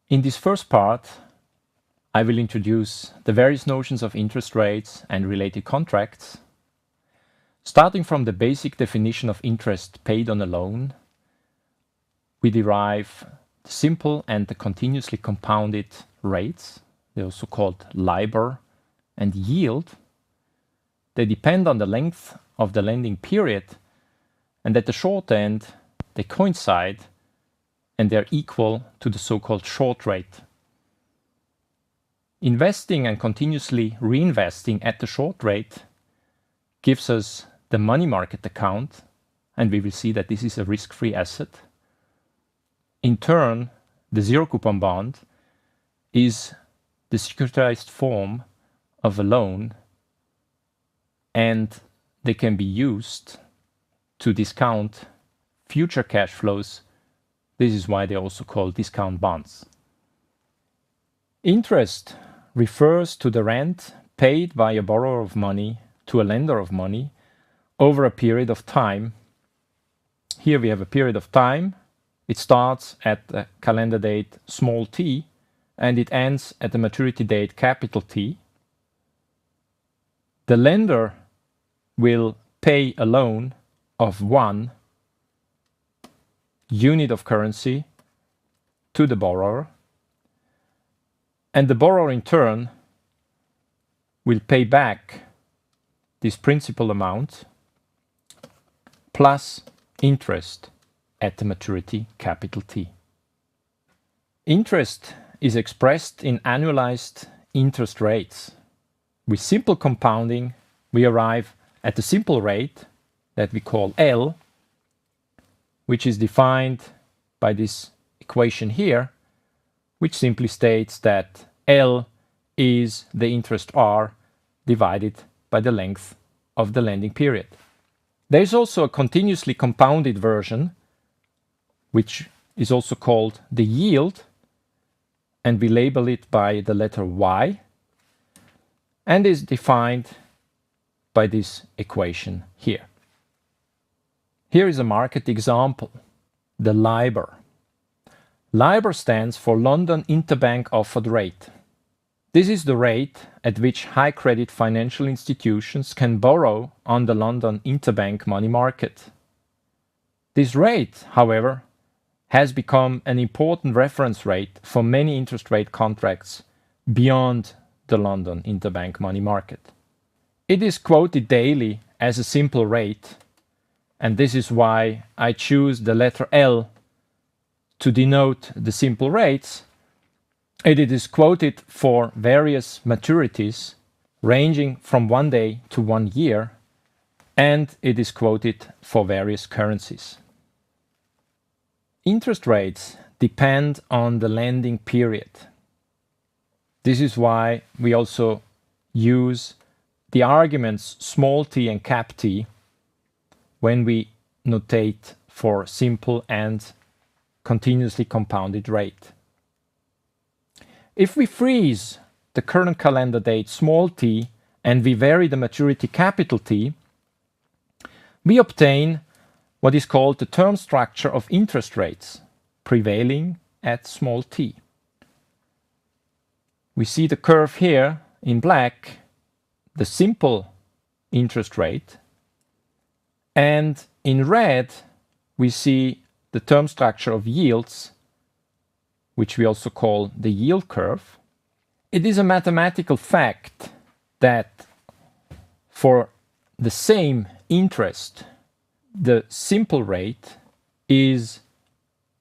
In this first part, I will introduce the various notions of interest rates and related contracts, starting from the basic definition of interest paid on a loan. We derive the simple and the continuously compounded rates. They're also called LIBOR and yield. They depend on the length of the lending period, and at the short end, they coincide and they're equal to the so-called short rate. Investing and continuously reinvesting at the short rate gives us the money market account, and we will see that this is a risk-free asset. In turn, the zero coupon bond is the securitized form of a loan, and they can be used to discount future cash flows. This is why they're also called discount bonds. Interest refers to the rent paid by a borrower of money to a lender of money over a period of time. Here we have a period of time. It starts at the calendar date small t, and it ends at the maturity date capital T. The lender will pay a loan of 1 unit of currency to the borrower, and the borrower in turn will pay back this principal amount plus interest at the maturity capital T. Interest is expressed in annualized interest rates. With simple compounding, we arrive at the simple rate that we call L, which is defined by this equation here, which simply states that L is the interest R divided by the length of the lending period. There is also a continuously compounded version, which is also called the yield, and we label it by the letter Y, and is defined by this equation here. Here is a market example, the LIBOR. LIBOR stands for London Interbank Offered Rate. This is the rate at which high credit financial institutions can borrow on the London interbank money market. This rate, however, has become an important reference rate for many interest rate contracts beyond the London interbank money market. It is quoted daily as a simple rate, and this is why I choose the letter L to denote the simple rates. It is quoted for various maturities ranging from 1 day to 1 year, and it is quoted for various currencies. Interest rates depend on the lending period. This is why we also use the arguments small t and cap t when we notate for simple and continuously compounded rate. If we freeze the current calendar date small t and we vary the maturity capital T, we obtain what is called the term structure of interest rates prevailing at small t. We see the curve here in black, the simple interest rate, and in red we see the term structure of yields, which we also call the yield curve. It is a mathematical fact that for the same interest, the simple rate is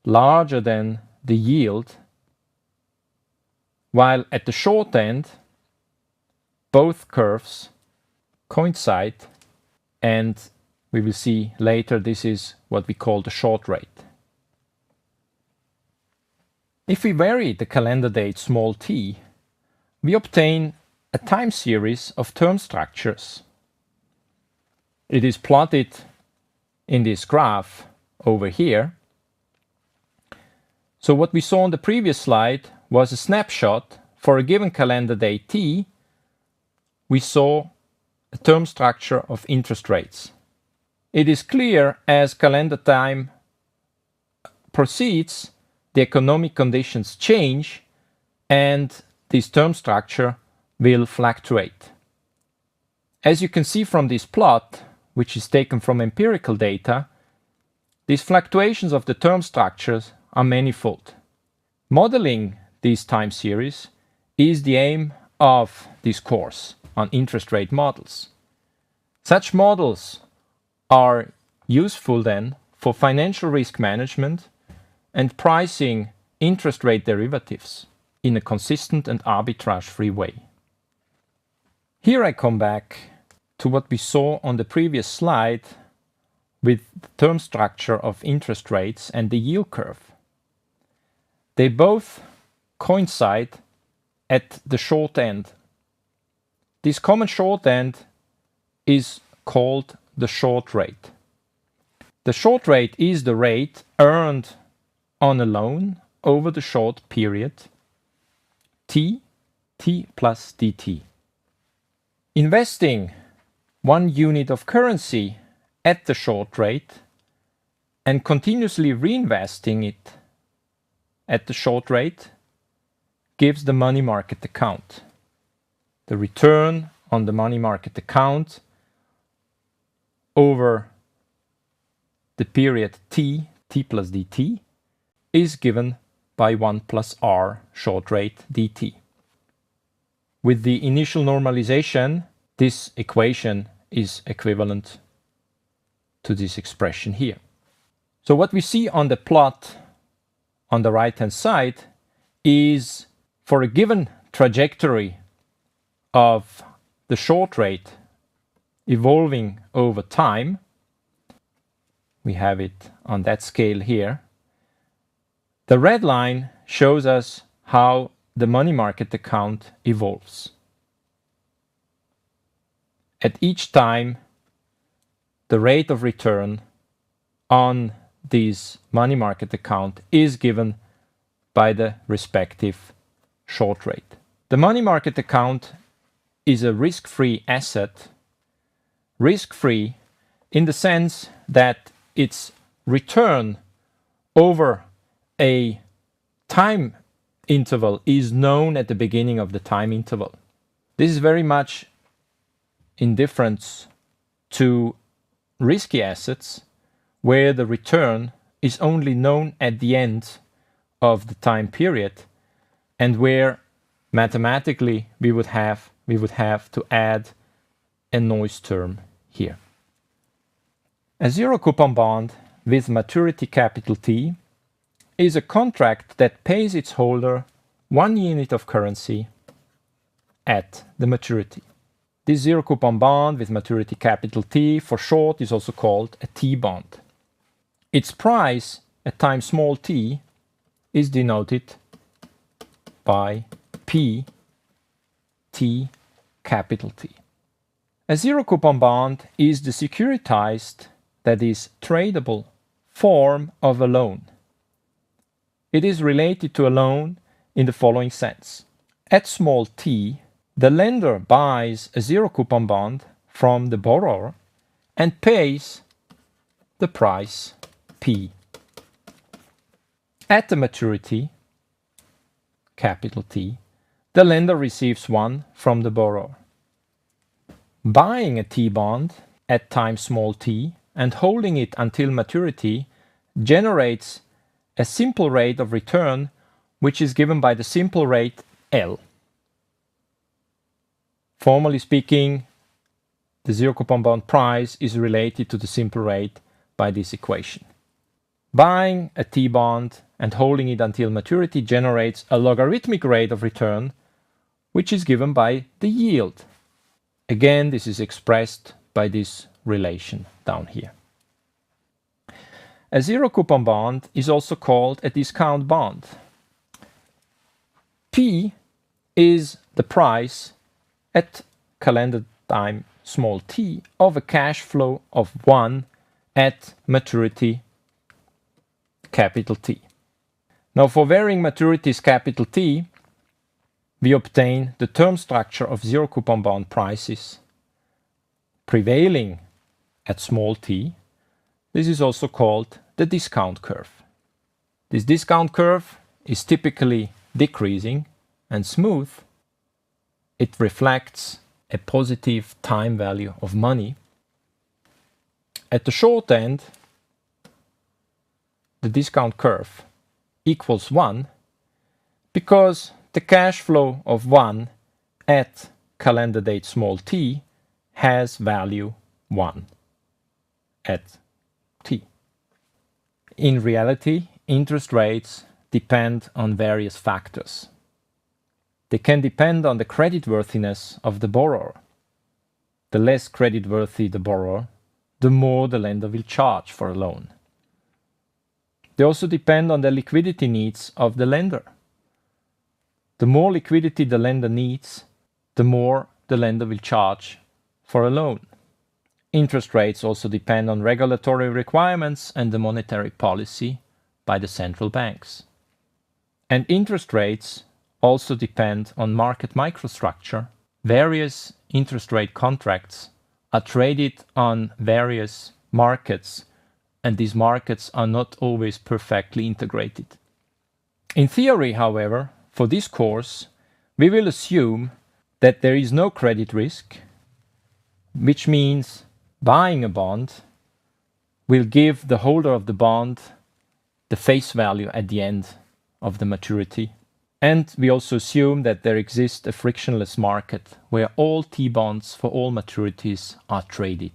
larger than the yield, while at the short end, both curves coincide, and we will see later this is what we call the short rate. If we vary the calendar date small t, we obtain a time series of term structures. It is plotted in this graph over here. So what we saw on the previous slide was a snapshot for a given calendar date t. We saw a term structure of interest rates. It is clear as calendar time proceeds the economic conditions change and this term structure will fluctuate. As you can see from this plot, which is taken from empirical data, these fluctuations of the term structures are manifold. Modeling these time series is the aim of this course on interest rate models. Such models are useful then for financial risk management and pricing interest rate derivatives in a consistent and arbitrage-free way. Here I come back to what we saw on the previous slide with the term structure of interest rates and the yield curve. They both coincide at the short end. This common short end is called the short rate. The short rate is the rate earned on a loan over the short period t plus dt. Investing 1 unit of currency at the short rate and continuously reinvesting it at the short rate gives the money market account. The return on the money market account over the period t plus dt, is given by 1 plus r short rate dt. With the initial normalization, this equation is equivalent to this expression here. So what we see on the plot on the right-hand side is for a given trajectory of the short rate evolving over time, we have it on that scale here. The red line shows us how the money market account evolves. At each time, the rate of return on this money market account is given by the respective short rate. The money market account is a risk-free asset, risk-free in the sense that its return over a time interval is known at the beginning of the time interval. This is very much in difference to risky assets where the return is only known at the end of the time period and where mathematically we would have to add a noise term here. A zero coupon bond with maturity capital T is a contract that pays its holder 1 unit of currency at the maturity. This zero coupon bond with maturity capital T for short is also called a T-bond. Its price at time small t is denoted by P T capital T. A zero coupon bond is the securitized, that is tradable, form of a loan. It is related to a loan in the following sense. At small t, the lender buys a zero coupon bond from the borrower and pays the price P. At the maturity, capital T, the lender receives one from the borrower. Buying a T-bond at time small t and holding it until maturity generates a simple rate of return which is given by the simple rate L. Formally speaking, the zero coupon bond price is related to the simple rate by this equation. Buying a T-bond and holding it until maturity generates a logarithmic rate of return which is given by the yield. Again, this is expressed by this relation down here. A zero coupon bond is also called a discount bond. P is the price at calendar time small t of a cash flow of 1 at maturity capital T. Now for varying maturities capital T, we obtain the term structure of zero coupon bond prices prevailing at small t. This is also called the discount curve. This discount curve is typically decreasing and smooth. It reflects a positive time value of money. At the short end, the discount curve equals 1 because the cash flow of 1 at calendar date small t has value 1 at t. In reality, interest rates depend on various factors. They can depend on the creditworthiness of the borrower. The less creditworthy the borrower, the more the lender will charge for a loan. They also depend on the liquidity needs of the lender. The more liquidity the lender needs, the more the lender will charge for a loan. Interest rates also depend on regulatory requirements and the monetary policy by the central banks. And interest rates also depend on market microstructure. Various interest rate contracts are traded on various markets, and these markets are not always perfectly integrated. In theory, however, for this course, we will assume that there is no credit risk, which means buying a bond will give the holder of the bond the face value at the end of the maturity. And we also assume that there exists a frictionless market where all T-bonds for all maturities are traded.